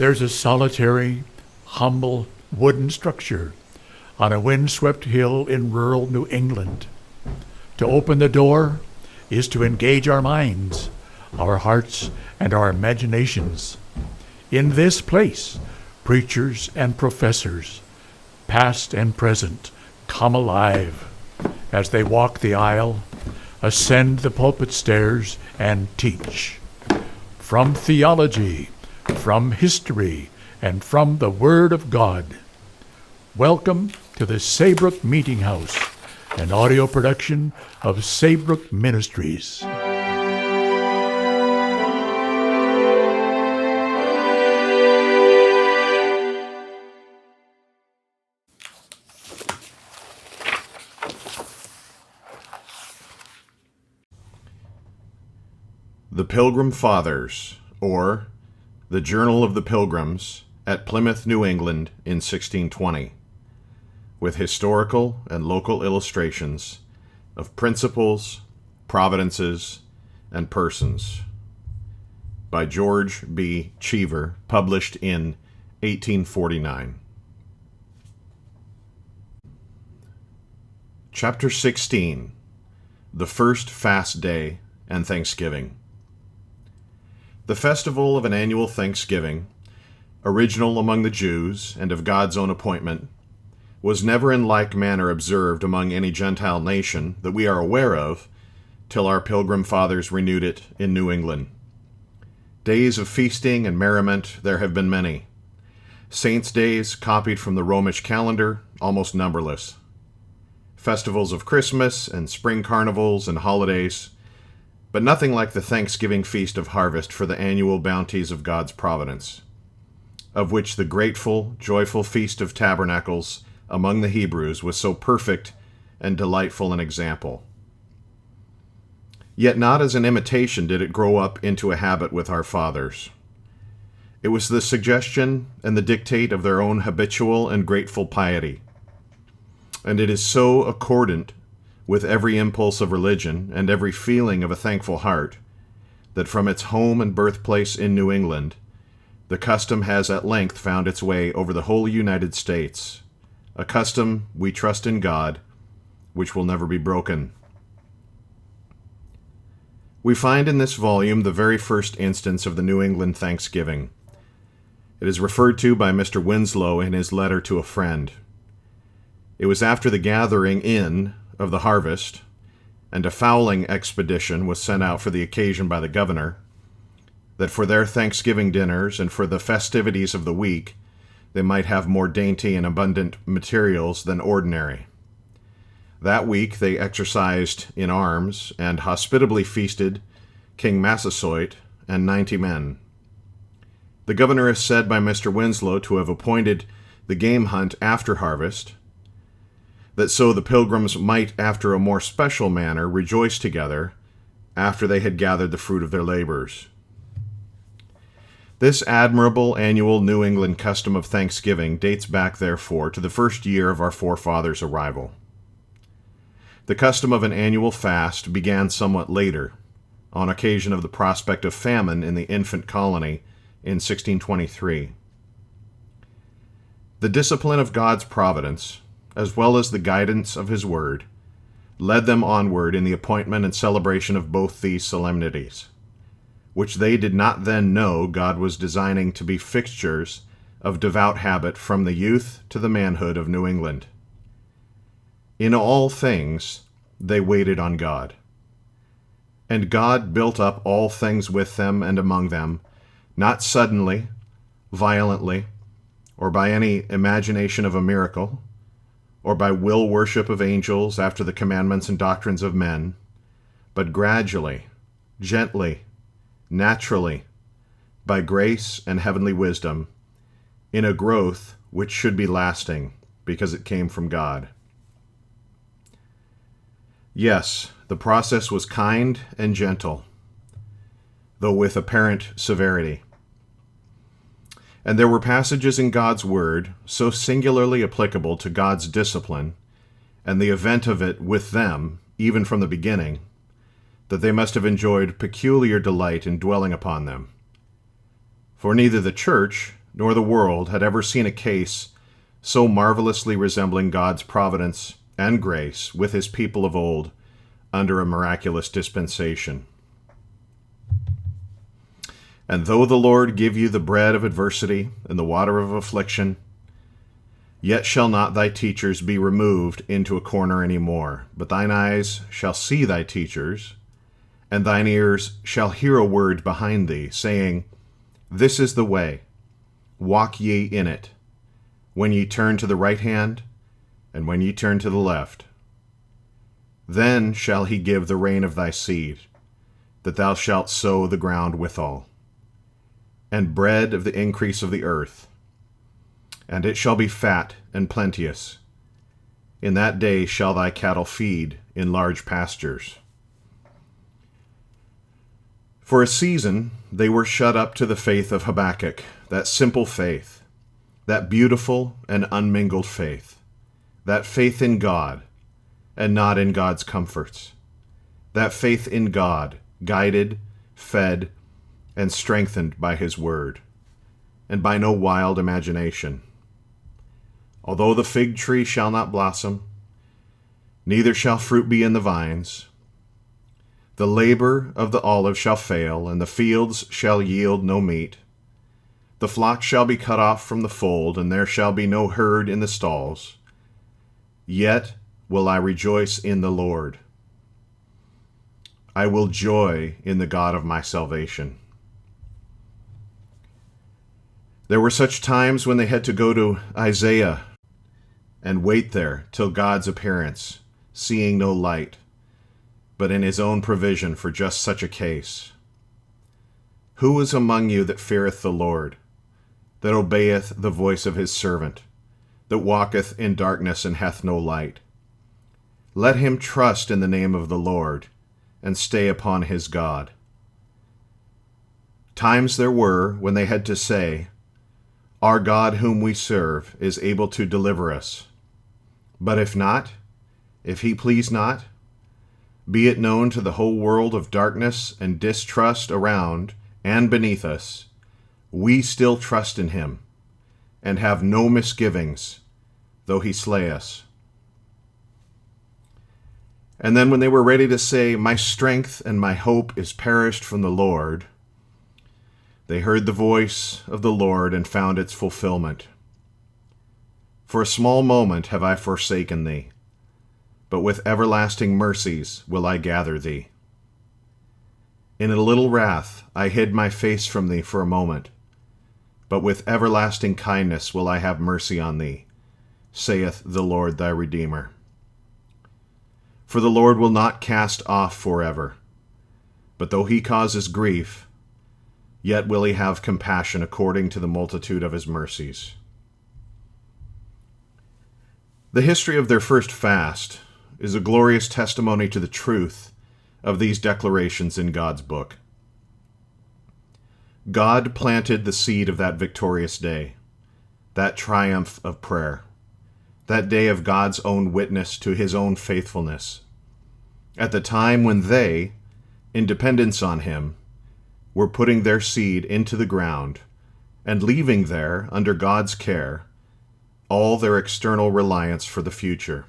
There's a solitary, humble wooden structure on a windswept hill in rural New England. To open the door is to engage our minds, our hearts, and our imaginations. In this place, preachers and professors, past and present, come alive as they walk the aisle, ascend the pulpit stairs, and teach. From theology, from history, and from the Word of God. Welcome to the Saybrook Meetinghouse, an audio production of Saybrook Ministries. The Pilgrim Fathers, or the Journal of the Pilgrims, at Plymouth, New England in 1620, with historical and local illustrations of principles, providences, and persons, by George B. Cheever, published in 1849. Chapter 16. The First Fast Day and Thanksgiving. The festival of an annual Thanksgiving, original among the Jews and of God's own appointment, was never in like manner observed among any Gentile nation that we are aware of, till our Pilgrim Fathers renewed it in New England. Days of feasting and merriment there have been many. Saints' days, copied from the Romish calendar, almost numberless. Festivals of Christmas and spring carnivals and holidays, but nothing like the Thanksgiving feast of harvest for the annual bounties of God's providence, of which the grateful, joyful Feast of Tabernacles among the Hebrews was so perfect and delightful an example. Yet not as an imitation did it grow up into a habit with our fathers. It was the suggestion and the dictate of their own habitual and grateful piety, and it is so accordant with every impulse of religion and every feeling of a thankful heart, that from its home and birthplace in New England, the custom has at length found its way over the whole United States, a custom, we trust in God, which will never be broken. We find in this volume the very first instance of the New England Thanksgiving. It is referred to by Mr. Winslow in his letter to a friend. It was after the gathering in of the harvest, and a fowling expedition was sent out for the occasion by the governor, that for their Thanksgiving dinners and for the festivities of the week, they might have more dainty and abundant materials than ordinary. That week they exercised in arms, and hospitably feasted King Massasoit and 90 men. The governor is said by Mr. Winslow to have appointed the game hunt after harvest, that so the pilgrims might after a more special manner rejoice together after they had gathered the fruit of their labors. This admirable annual New England custom of Thanksgiving dates back, therefore, to the first year of our forefathers' arrival. The custom of an annual fast began somewhat later, on occasion of the prospect of famine in the infant colony in 1623. The discipline of God's providence, as well as the guidance of his word, led them onward in the appointment and celebration of both these solemnities, which they did not then know God was designing to be fixtures of devout habit from the youth to the manhood of New England. In all things they waited on God, and God built up all things with them and among them, not suddenly, violently, or by any imagination of a miracle, or by will worship of angels after the commandments and doctrines of men, but gradually, gently, naturally, by grace and heavenly wisdom, in a growth which should be lasting, because it came from God. Yes, the process was kind and gentle, though with apparent severity. And there were passages in God's Word so singularly applicable to God's discipline and the event of it with them, even from the beginning, that they must have enjoyed peculiar delight in dwelling upon them. For neither the church nor the world had ever seen a case so marvelously resembling God's providence and grace with his people of old under a miraculous dispensation. And though the Lord give you the bread of adversity and the water of affliction, yet shall not thy teachers be removed into a corner any more, but thine eyes shall see thy teachers, and thine ears shall hear a word behind thee, saying, This is the way, walk ye in it, when ye turn to the right hand, and when ye turn to the left. Then shall he give the rain of thy seed, that thou shalt sow the ground withal, and bread of the increase of the earth. And it shall be fat and plenteous. In that day shall thy cattle feed in large pastures. For a season they were shut up to the faith of Habakkuk, that simple faith, that beautiful and unmingled faith, that faith in God and not in God's comforts, that faith in God, guided, fed, and strengthened by his word, and by no wild imagination. Although the fig tree shall not blossom, neither shall fruit be in the vines, the labor of the olive shall fail, and the fields shall yield no meat. The flock shall be cut off from the fold, and there shall be no herd in the stalls. Yet will I rejoice in the Lord. I will joy in the God of my salvation. There were such times when they had to go to Isaiah and wait there till God's appearance, seeing no light, but in his own provision for just such a case. Who is among you that feareth the Lord, that obeyeth the voice of his servant, that walketh in darkness and hath no light? Let him trust in the name of the Lord, and stay upon his God. Times there were when they had to say, Our God whom we serve is able to deliver us. But if not, if he please not, be it known to the whole world of darkness and distrust around and beneath us, we still trust in him, and have no misgivings, though he slay us. And then when they were ready to say, My strength and my hope is perished from the Lord, they heard the voice of the Lord and found its fulfillment. For a small moment have I forsaken thee, but with everlasting mercies will I gather thee. In a little wrath I hid my face from thee for a moment, but with everlasting kindness will I have mercy on thee, saith the Lord thy Redeemer. For the Lord will not cast off forever, but though he causes grief, yet will he have compassion according to the multitude of his mercies. The history of their first fast is a glorious testimony to the truth of these declarations in God's book. God planted the seed of that victorious day, that triumph of prayer, that day of God's own witness to his own faithfulness, at the time when they, in dependence on him, were putting their seed into the ground and leaving there, under God's care, all their external reliance for the future.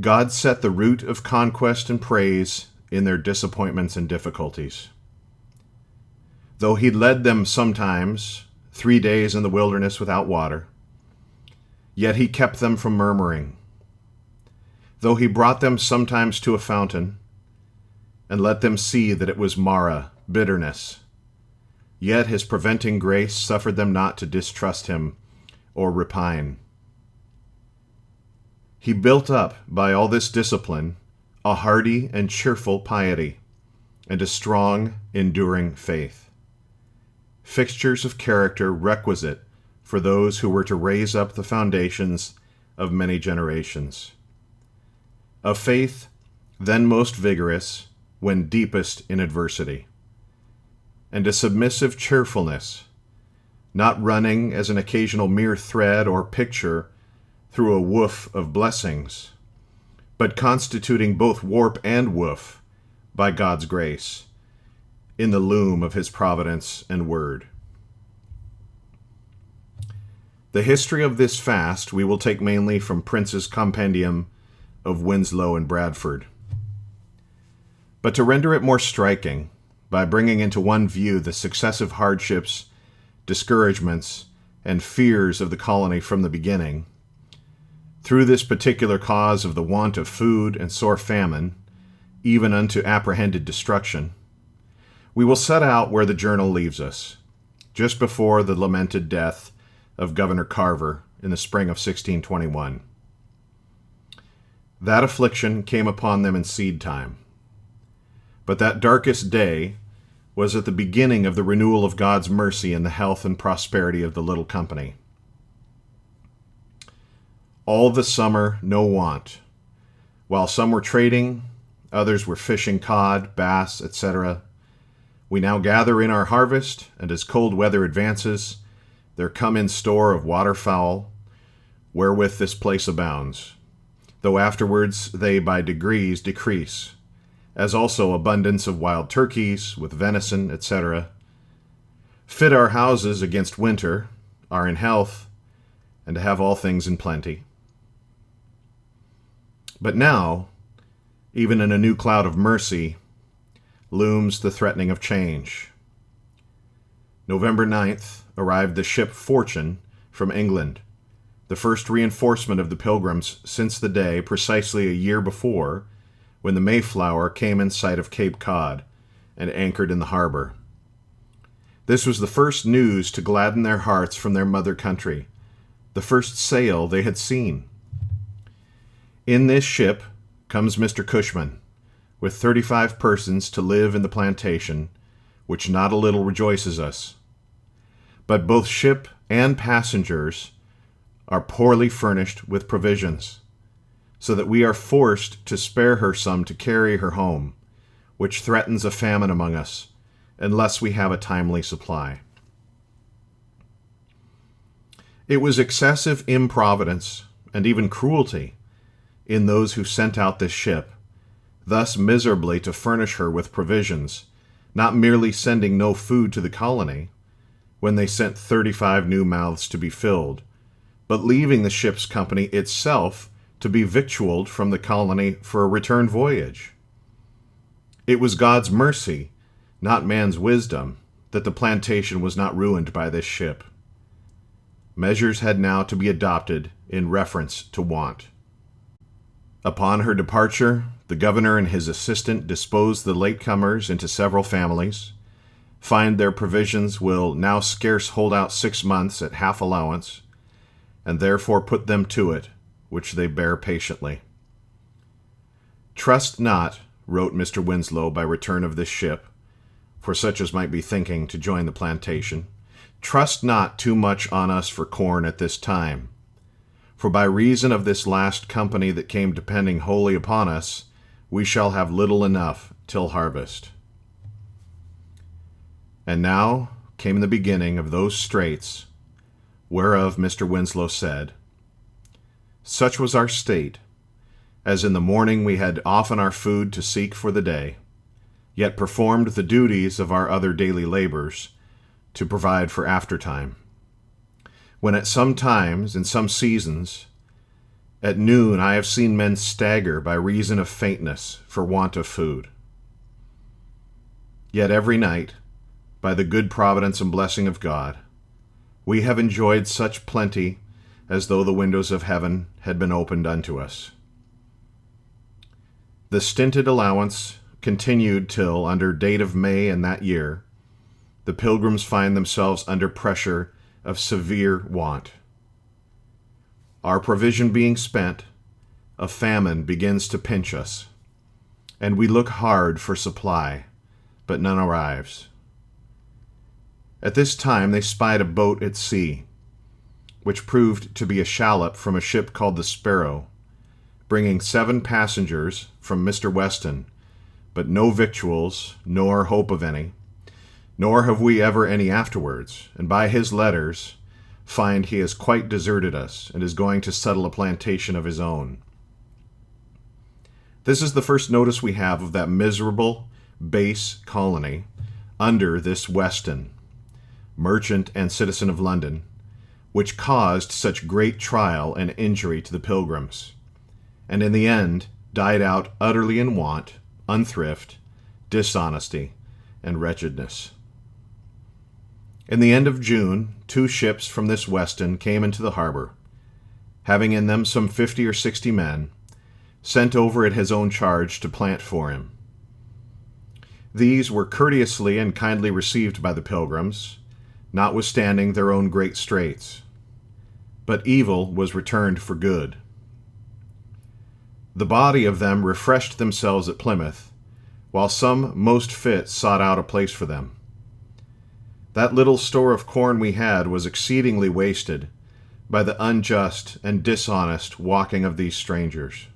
God set the root of conquest and praise in their disappointments and difficulties. Though he led them sometimes 3 days in the wilderness without water, yet he kept them from murmuring. Though he brought them sometimes to a fountain, and let them see that it was Mara, bitterness, yet his preventing grace suffered them not to distrust him or repine. He built up, by all this discipline, a hardy and cheerful piety, and a strong, enduring faith, fixtures of character requisite for those who were to raise up the foundations of many generations. A faith then most vigorous when deepest in adversity, and a submissive cheerfulness, not running as an occasional mere thread or picture through a woof of blessings, but constituting both warp and woof by God's grace in the loom of his providence and word. The history of this fast we will take mainly from Prince's Compendium of Winslow and Bradford. But to render it more striking, by bringing into one view the successive hardships, discouragements, and fears of the colony from the beginning, through this particular cause of the want of food and sore famine, even unto apprehended destruction, we will set out where the journal leaves us, just before the lamented death of Governor Carver in the spring of 1621. That affliction came upon them in seed time. But that darkest day was at the beginning of the renewal of God's mercy in the health and prosperity of the little company. All the summer, no want. While some were trading, others were fishing cod, bass, etc. We now gather in our harvest, and as cold weather advances, there come in store of waterfowl, wherewith this place abounds, though afterwards they by degrees decrease, as also abundance of wild turkeys, with venison, etc. Fit our houses against winter, are in health, and to have all things in plenty. But now, even in a new cloud of mercy, looms the threatening of change. November 9th arrived the ship Fortune from England, the first reinforcement of the Pilgrims since the day, precisely a year before, when the Mayflower came in sight of Cape Cod and anchored in the harbor. This was the first news to gladden their hearts from their mother country, the first sail they had seen. In this ship comes Mr. Cushman, with 35 persons to live in the plantation, which not a little rejoices us. But both ship and passengers are poorly furnished with provisions, so that we are forced to spare her some to carry her home, which threatens a famine among us, unless we have a timely supply. It was excessive improvidence, and even cruelty, in those who sent out this ship, thus miserably to furnish her with provisions, not merely sending no food to the colony, when they sent 35 new mouths to be filled, but leaving the ship's company itself to be victualled from the colony for a return voyage. It was God's mercy, not man's wisdom, that the plantation was not ruined by this ship. Measures had now to be adopted in reference to want. Upon her departure, the governor and his assistant disposed the latecomers into several families, find their provisions will now scarce hold out 6 months at half allowance, and therefore put them to it, which they bear patiently. Trust not, wrote Mr. Winslow by return of this ship, for such as might be thinking to join the plantation, trust not too much on us for corn at this time. For by reason of this last company that came depending wholly upon us, we shall have little enough till harvest. And now came the beginning of those straits, whereof Mr. Winslow said, such was our state, as in the morning we had often our food to seek for the day, yet performed the duties of our other daily labors, to provide for aftertime. When at some times, in some seasons, at noon I have seen men stagger by reason of faintness for want of food. Yet every night, by the good providence and blessing of God, we have enjoyed such plenty as though the windows of heaven had been opened unto us. The stinted allowance continued till, under date of May in that year, the Pilgrims find themselves under pressure of severe want. Our provision being spent, a famine begins to pinch us, and we look hard for supply, but none arrives. At this time they spied a boat at sea, which proved to be a shallop from a ship called the Sparrow, bringing 7 passengers from Mr. Weston, but no victuals, nor hope of any, nor have we ever any afterwards, and by his letters find he has quite deserted us, and is going to settle a plantation of his own. This is the first notice we have of that miserable, base colony under this Weston, merchant and citizen of London, which caused such great trial and injury to the pilgrims, and in the end died out utterly in want, unthrift, dishonesty, and wretchedness. In the end of June, 2 ships from this Weston came into the harbor, having in them some 50 or 60 men, sent over at his own charge to plant for him. These were courteously and kindly received by the pilgrims, notwithstanding their own great straits. But evil was returned for good. The body of them refreshed themselves at Plymouth, while some most fit sought out a place for them. That little store of corn we had was exceedingly wasted by the unjust and dishonest walking of these strangers,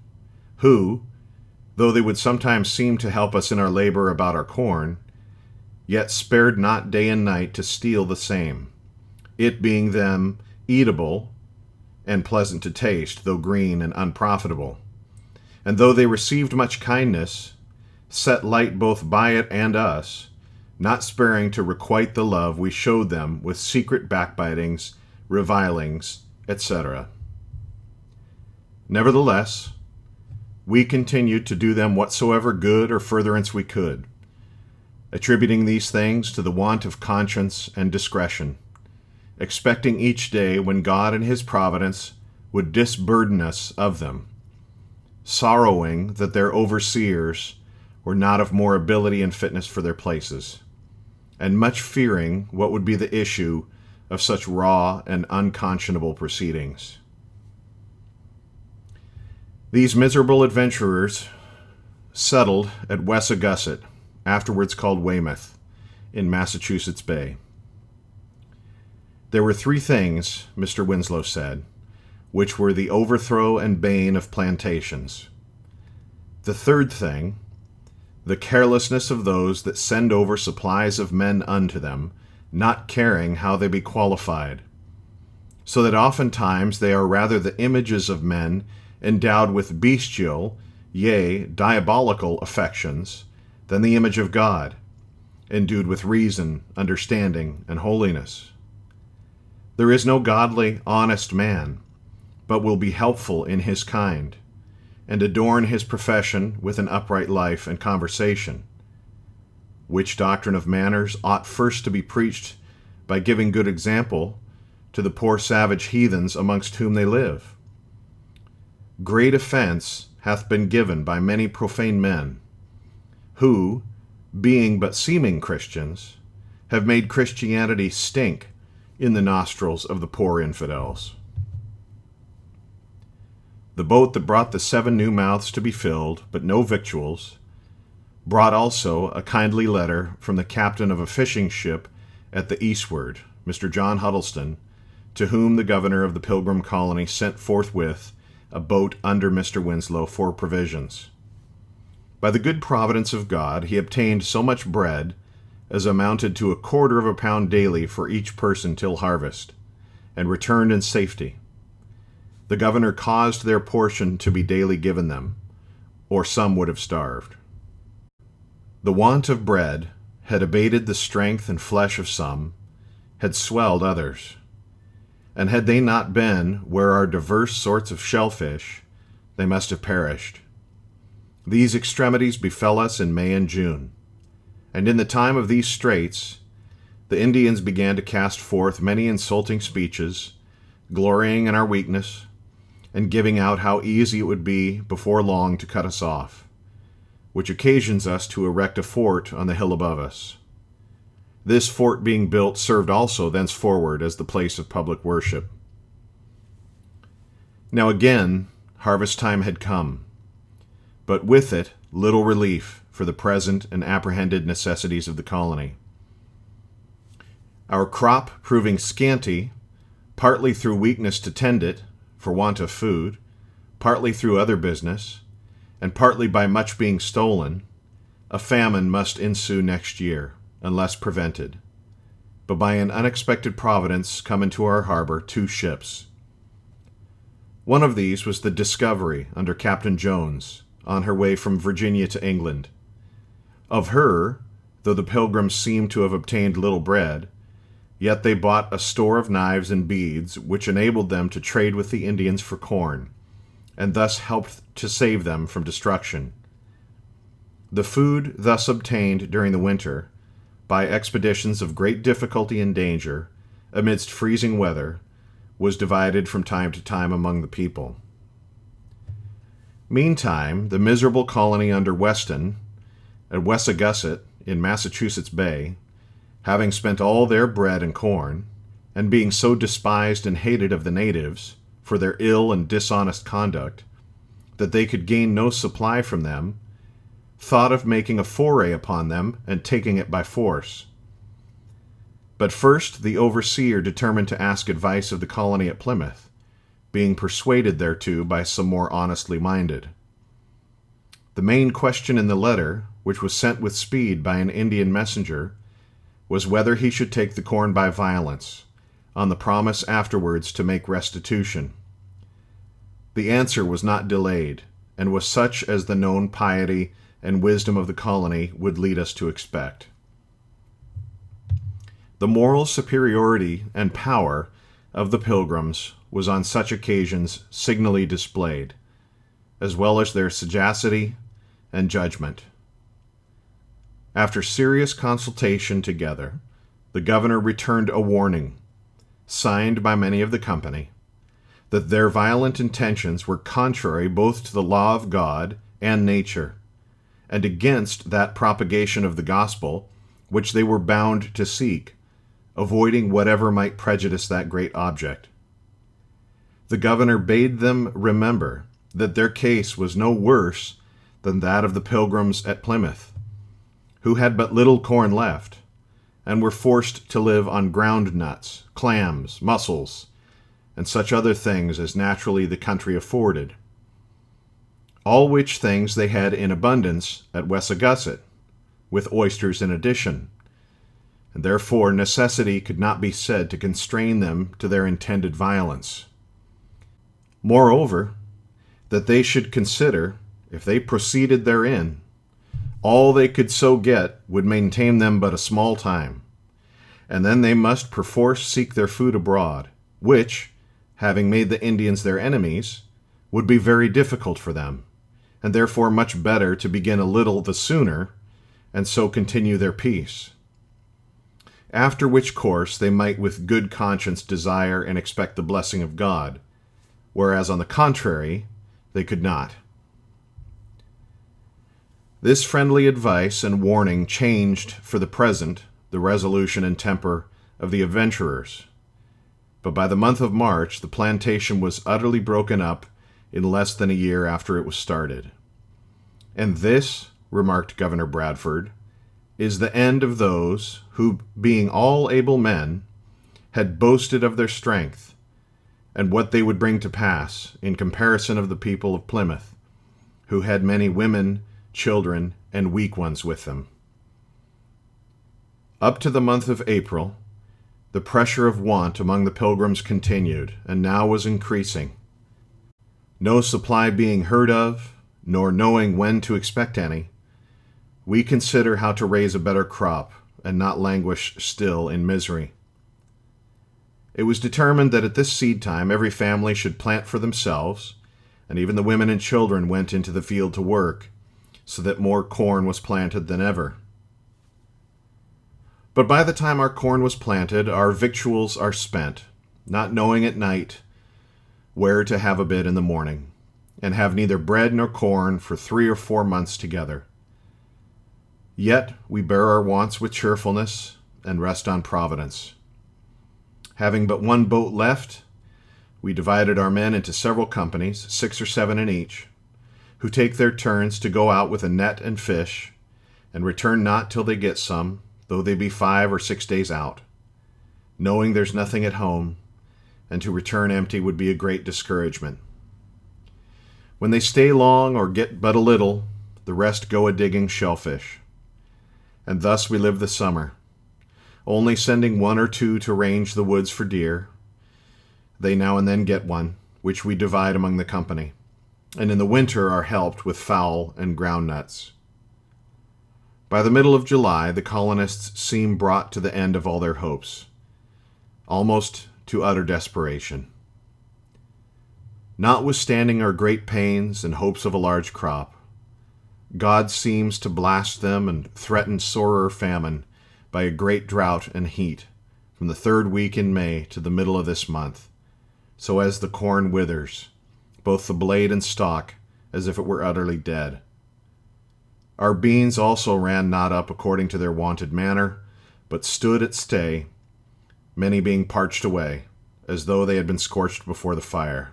who, though they would sometimes seem to help us in our labor about our corn, yet spared not day and night to steal the same, it being them eatable and pleasant to taste, though green and unprofitable. And though they received much kindness, set light both by it and us, not sparing to requite the love we showed them with secret backbitings, revilings, etc. Nevertheless, we continued to do them whatsoever good or furtherance we could, attributing these things to the want of conscience and discretion, expecting each day when God in his providence would disburden us of them, sorrowing that their overseers were not of more ability and fitness for their places, and much fearing what would be the issue of such raw and unconscionable proceedings. These miserable adventurers settled at Wessagusset, afterwards called Weymouth, in Massachusetts Bay. There were 3 things, Mr. Winslow said, which were the overthrow and bane of plantations. The 3rd thing, the carelessness of those that send over supplies of men unto them, not caring how they be qualified, so that oftentimes they are rather the images of men endowed with bestial, yea, diabolical affections, than the image of God, endued with reason, understanding, and holiness. There is no godly, honest man, but will be helpful in his kind, and adorn his profession with an upright life and conversation, which doctrine of manners ought first to be preached by giving good example to the poor savage heathens amongst whom they live. Great offense hath been given by many profane men, who, being but seeming Christians, have made Christianity stink in the nostrils of the poor infidels. The boat that brought the 7 new mouths to be filled, but no victuals, brought also a kindly letter from the captain of a fishing ship at the eastward, Mr. John Huddleston, to whom the governor of the Pilgrim colony sent forthwith a boat under Mr. Winslow for provisions. By the good providence of God, he obtained so much bread as amounted to 1/4 pound daily for each person till harvest, and returned in safety. The governor caused their portion to be daily given them, or some would have starved. The want of bread had abated the strength and flesh of some, had swelled others, and had they not been where are diverse sorts of shellfish, they must have perished. These extremities befell us in May and June, and in the time of these straits, the Indians began to cast forth many insulting speeches, glorying in our weakness, and giving out how easy it would be before long to cut us off, which occasions us to erect a fort on the hill above us. This fort being built served also thenceforward as the place of public worship. Now again, harvest time had come, but with it little relief for the present and apprehended necessities of the colony. Our crop proving scanty, partly through weakness to tend it, for want of food, partly through other business, and partly by much being stolen, a famine must ensue next year, unless prevented. But by an unexpected providence come into our harbor 2 ships. One of these was the Discovery under Captain Jones, on her way from Virginia to England. Of her, though the Pilgrims seemed to have obtained little bread, Yet they bought a store of knives and beads, which enabled them to trade with the Indians for corn, and thus helped to save them from destruction. The food thus obtained during the winter, by expeditions of great difficulty and danger, amidst freezing weather, was divided from time to time among the people. Meantime, the miserable colony under Weston, at Wessagusset in Massachusetts Bay, having spent all their bread and corn, and being so despised and hated of the natives for their ill and dishonest conduct, that they could gain no supply from them, thought of making a foray upon them and taking it by force. But first the overseer determined to ask advice of the colony at Plymouth, being persuaded thereto by some more honestly minded. The main question in the letter, which was sent with speed by an Indian messenger, was whether he should take the corn by violence, on the promise afterwards to make restitution. The answer was not delayed, and was such as the known piety and wisdom of the colony would lead us to expect. The moral superiority and power of the Pilgrims was on such occasions signally displayed, as well as their sagacity and judgment. After serious consultation together, the governor returned a warning, signed by many of the company, that their violent intentions were contrary both to the law of God and nature, and against that propagation of the gospel which they were bound to seek, avoiding whatever might prejudice that great object. The governor bade them remember that their case was no worse than that of the Pilgrims at Plymouth, who had but little corn left, and were forced to live on ground nuts, clams, mussels, and such other things as naturally the country afforded. All which things they had in abundance at Wessagusset, with oysters in addition, and therefore necessity could not be said to constrain them to their intended violence. Moreover, that they should consider, if they proceeded therein, all they could so get would maintain them but a small time, and then they must perforce seek their food abroad, which, having made the Indians their enemies, would be very difficult for them, and therefore much better to begin a little the sooner, and so continue their peace. After which course they might with good conscience desire and expect the blessing of God, whereas on the contrary they could not. This friendly advice and warning changed for the present the resolution and temper of the adventurers, but by the month of March the plantation was utterly broken up in less than a year after it was started. And this, remarked Governor Bradford, is the end of those who, being all able men, had boasted of their strength, and what they would bring to pass in comparison of the people of Plymouth, who had many women, children, and weak ones with them. Up to the month of April, the pressure of want among the Pilgrims continued, and now was increasing. No supply being heard of, nor knowing when to expect any, we consider how to raise a better crop, and not languish still in misery. It was determined that at this seed time every family should plant for themselves, and even the women and children went into the field to work, so that more corn was planted than ever. But by the time our corn was planted, our victuals are spent, not knowing at night where to have a bit in the morning, and have neither bread nor corn for 3 or 4 months together. Yet we bear our wants with cheerfulness, and rest on Providence. Having but one boat left, we divided our men into several companies, 6 or 7 in each, who take their turns to go out with a net and fish, and return not till they get some, though they be 5 or 6 days out, knowing there's nothing at home, and to return empty would be a great discouragement. When they stay long or get but a little, the rest go a-digging shellfish. And thus we live the summer, only sending 1 or 2 to range the woods for deer. They now and then get one, which we divide among the company, and in the winter are helped with fowl and ground nuts. By the middle of July, the colonists seem brought to the end of all their hopes, almost to utter desperation. Notwithstanding our great pains and hopes of a large crop, God seems to blast them and threaten sorer famine by a great drought and heat from the 3rd week in May to the middle of this month, so as the corn withers, both the blade and stalk, as if it were utterly dead. Our beans also ran not up according to their wonted manner, but stood at stay, many being parched away, as though they had been scorched before the fire.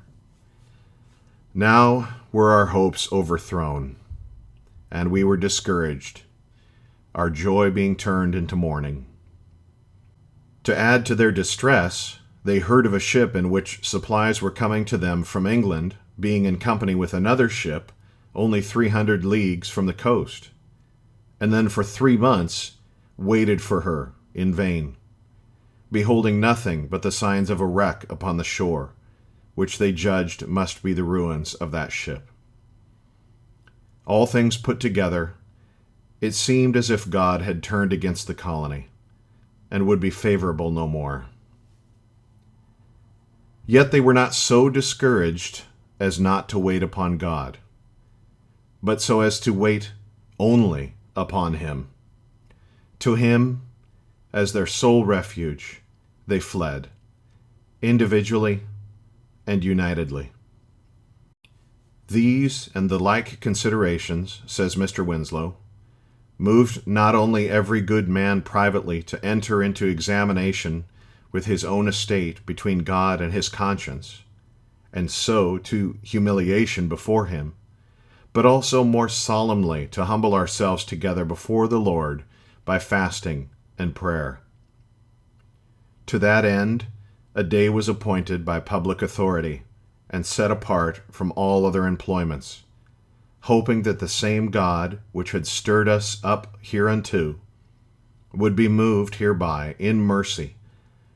Now were our hopes overthrown, and we were discouraged, our joy being turned into mourning. To add to their distress, they heard of a ship in which supplies were coming to them from England, being in company with another ship, only 300 leagues from the coast, and then for 3 months waited for her in vain, beholding nothing but the signs of a wreck upon the shore, which they judged must be the ruins of that ship. All things put together, it seemed as if God had turned against the colony, and would be favorable no more. Yet they were not so discouraged as not to wait upon God, but so as to wait only upon Him. To Him, as their sole refuge, they fled, individually and unitedly. These and the like considerations, says Mr. Winslow, moved not only every good man privately to enter into examination with his own estate between God and his conscience, and so to humiliation before Him, but also more solemnly to humble ourselves together before the Lord by fasting and prayer. To that end, a day was appointed by public authority and set apart from all other employments, hoping that the same God which had stirred us up hereunto would be moved hereby in mercy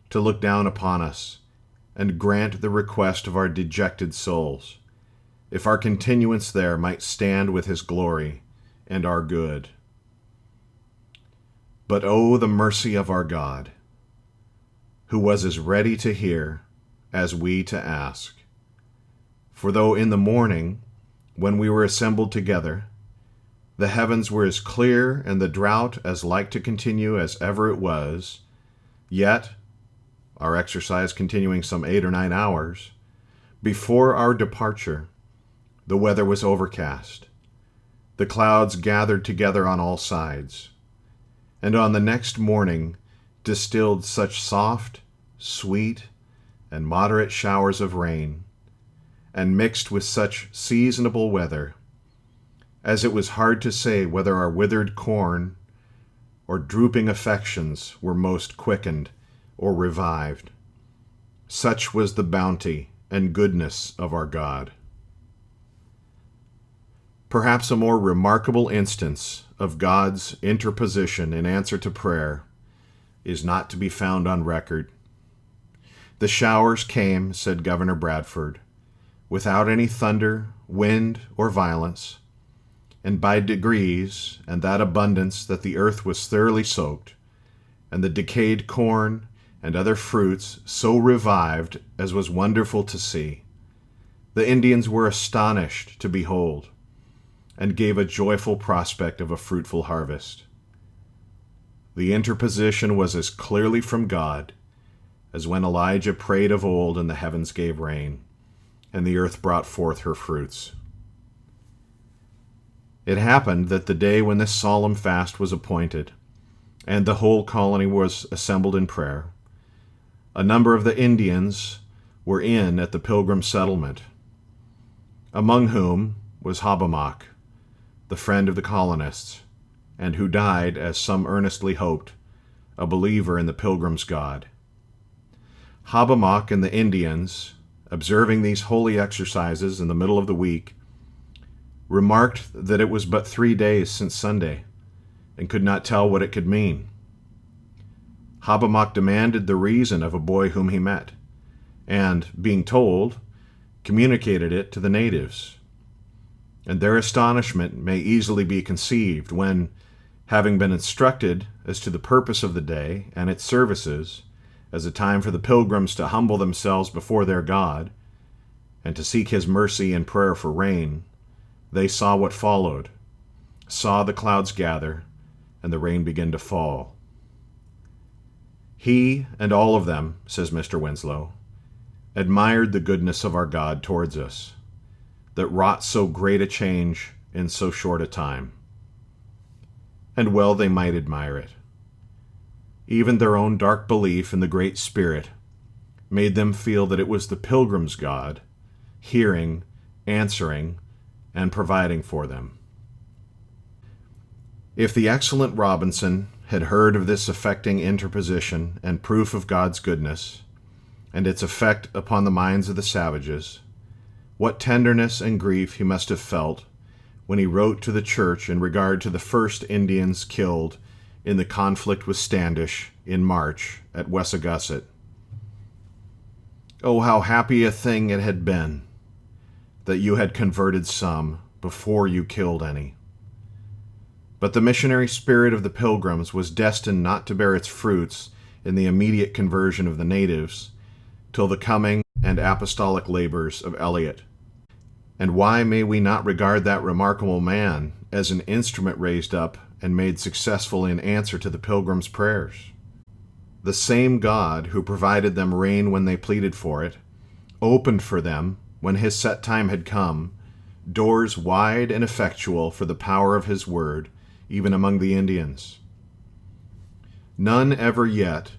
to look down upon us and grant the request of our dejected souls, if our continuance there might stand with His glory and our good. But oh, the mercy of our God, who was as ready to hear as we to ask. For though in the morning, when we were assembled together, the heavens were as clear and the drought as like to continue as ever it was, yet, our exercise continuing some 8 or 9 hours, before our departure, the weather was overcast, the clouds gathered together on all sides, and on the next morning distilled such soft, sweet, and moderate showers of rain, and mixed with such seasonable weather, as it was hard to say whether our withered corn or drooping affections were most quickened or revived. Such was the bounty and goodness of our God. Perhaps a more remarkable instance of God's interposition in answer to prayer is not to be found on record. The showers came, said Governor Bradford, without any thunder, wind, or violence, and by degrees, and that abundance that the earth was thoroughly soaked, and the decayed corn and other fruits so revived as was wonderful to see. The Indians were astonished to behold, and gave a joyful prospect of a fruitful harvest. The interposition was as clearly from God as when Elijah prayed of old and the heavens gave rain, and the earth brought forth her fruits. It happened that the day when this solemn fast was appointed, and the whole colony was assembled in prayer, a number of the Indians were in at the Pilgrim settlement, among whom was Hobbamock, the friend of the colonists, and who died, as some earnestly hoped, a believer in the Pilgrim's God. Hobbamock and the Indians, observing these holy exercises in the middle of the week, remarked that it was but 3 days since Sunday, and could not tell what it could mean. Hobbamock demanded the reason of a boy whom he met, and, being told, communicated it to the natives. And their astonishment may easily be conceived when, having been instructed as to the purpose of the day and its services, as a time for the pilgrims to humble themselves before their God and to seek his mercy in prayer for rain, they saw what followed, saw the clouds gather and the rain begin to fall. He and all of them, says Mr. Winslow, admired the goodness of our God towards us, that wrought so great a change in so short a time. And well they might admire it. Even their own dark belief in the Great Spirit made them feel that it was the Pilgrims' God, hearing, answering, and providing for them. If the excellent Robinson had heard of this affecting interposition and proof of God's goodness, and its effect upon the minds of the savages, what tenderness and grief he must have felt when he wrote to the church in regard to the first Indians killed in the conflict with Standish in March at Wessagusset. Oh, how happy a thing it had been that you had converted some before you killed any. But the missionary spirit of the Pilgrims was destined not to bear its fruits in the immediate conversion of the natives till the coming and apostolic labors of Eliot. And why may we not regard that remarkable man as an instrument raised up and made successful in answer to the Pilgrims' prayers? The same God who provided them rain when they pleaded for it, opened for them, when his set time had come, doors wide and effectual for the power of his word, even among the Indians. None ever yet,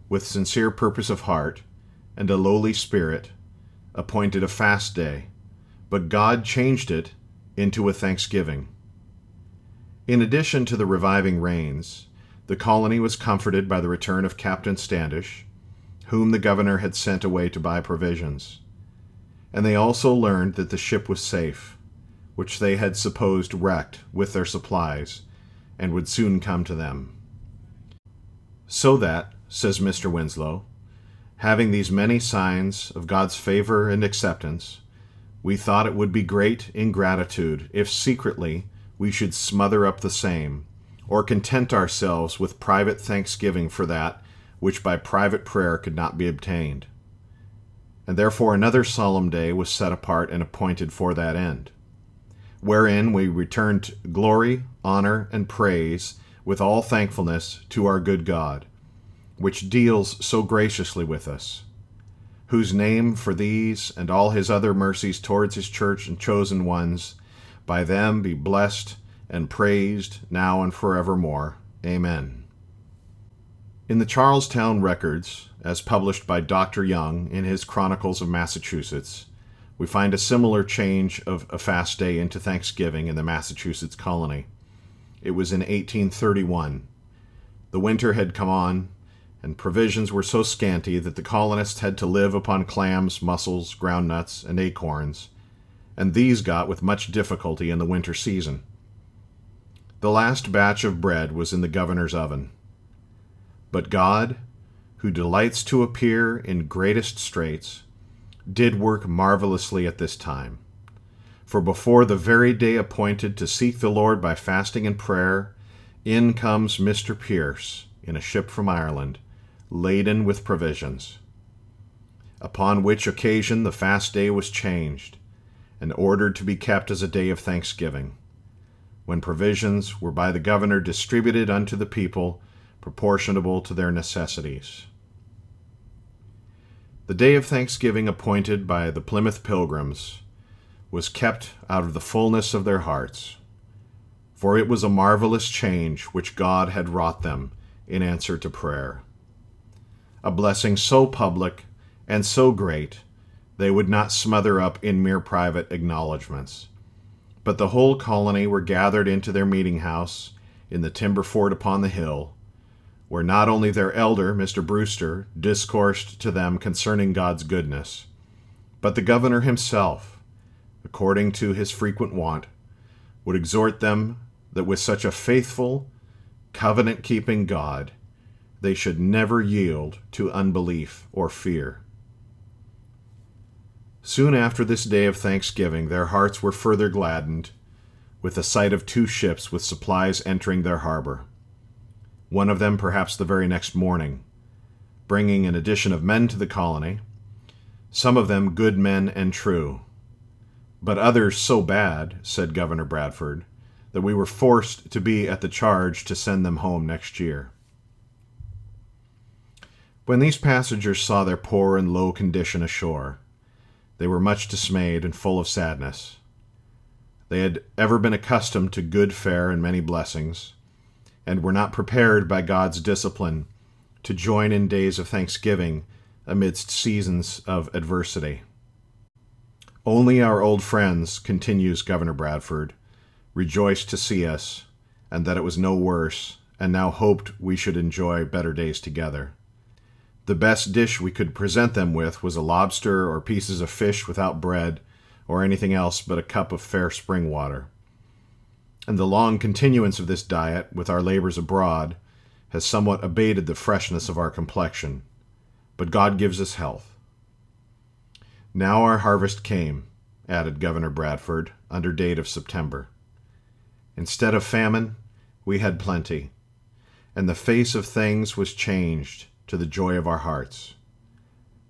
with sincere purpose of heart and a lowly spirit, appointed a fast day, but God changed it into a thanksgiving. In addition to the reviving rains, the colony was comforted by the return of Captain Standish, whom the governor had sent away to buy provisions, and they also learned that the ship was safe, which they had supposed wrecked with their supplies, and would soon come to them. So that, says Mr. Winslow, having these many signs of God's favor and acceptance, we thought it would be great ingratitude if secretly we should smother up the same, or content ourselves with private thanksgiving for that which by private prayer could not be obtained. And therefore another solemn day was set apart and appointed for that end, wherein we returned glory, honor, and praise with all thankfulness to our good God, which deals so graciously with us, whose name for these and all his other mercies towards his church and chosen ones, by them be blessed and praised now and forevermore. Amen. In the Charlestown Records, as published by Dr. Young in his Chronicles of Massachusetts, we find a similar change of a fast day into Thanksgiving in the Massachusetts colony. It was in 1831. The winter had come on, and provisions were so scanty that the colonists had to live upon clams, mussels, groundnuts, and acorns, and these got with much difficulty in the winter season. The last batch of bread was in the governor's oven. But God, who delights to appear in greatest straits, did work marvelously at this time. For before the very day appointed to seek the Lord by fasting and prayer, in comes Mr. Pierce in a ship from Ireland, laden with provisions. Upon which occasion the fast day was changed, and ordered to be kept as a day of thanksgiving, when provisions were by the governor distributed unto the people, proportionable to their necessities. The day of thanksgiving appointed by the Plymouth Pilgrims was kept out of the fullness of their hearts, for it was a marvelous change which God had wrought them in answer to prayer. A blessing so public and so great they would not smother up in mere private acknowledgments, but the whole colony were gathered into their meeting house in the timber fort upon the hill, where not only their elder, Mr. Brewster, discoursed to them concerning God's goodness, but the governor himself, according to his frequent wont, would exhort them that with such a faithful, covenant-keeping God, they should never yield to unbelief or fear. Soon after this day of thanksgiving, their hearts were further gladdened with the sight of 2 ships with supplies entering their harbor, one of them perhaps the very next morning, bringing an addition of men to the colony, some of them good men and true, but others so bad, said Governor Bradford, that we were forced to be at the charge to send them home next year. When these passengers saw their poor and low condition ashore, they were much dismayed and full of sadness. They had ever been accustomed to good fare and many blessings, and were not prepared by God's discipline to join in days of thanksgiving amidst seasons of adversity. Only our old friends, continues Governor Bradford, rejoiced to see us, and that it was no worse, and now hoped we should enjoy better days together. The best dish we could present them with was a lobster or pieces of fish without bread, or anything else but a cup of fair spring water. And the long continuance of this diet, with our labors abroad, has somewhat abated the freshness of our complexion, but God gives us health. Now our harvest came, added Governor Bradford, under date of September. Instead of famine, we had plenty, and the face of things was changed to the joy of our hearts.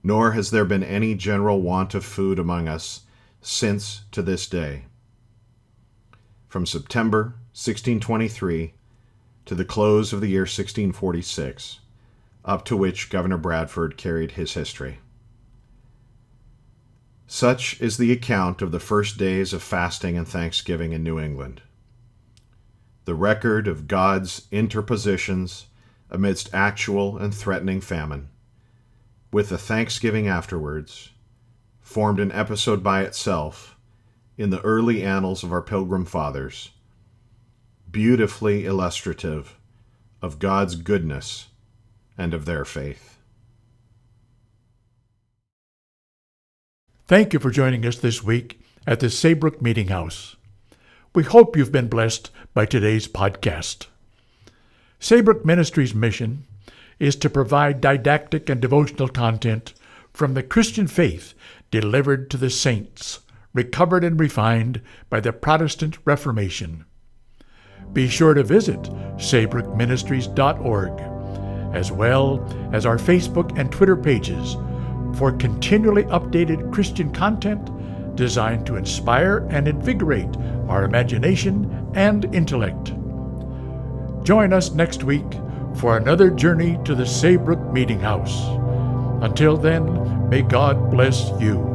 Nor has there been any general want of food among us since to this day. From September 1623 to the close of the year 1646, up to which Governor Bradford carried his history. Such is the account of the first days of fasting and thanksgiving in New England. The record of God's interpositions amidst actual and threatening famine, with the thanksgiving afterwards, formed an episode by itself in the early annals of our Pilgrim Fathers, beautifully illustrative of God's goodness and of their faith. Thank you for joining us this week at the Saybrook Meetinghouse. We hope you've been blessed by today's podcast. Saybrook Ministries' mission is to provide didactic and devotional content from the Christian faith delivered to the saints, recovered and refined by the Protestant Reformation. Be sure to visit saybrookministries.org, as well as our Facebook and Twitter pages for continually updated Christian content designed to inspire and invigorate our imagination and intellect. Join us next week for another journey to the Saybrook Meetinghouse. Until then, may God bless you.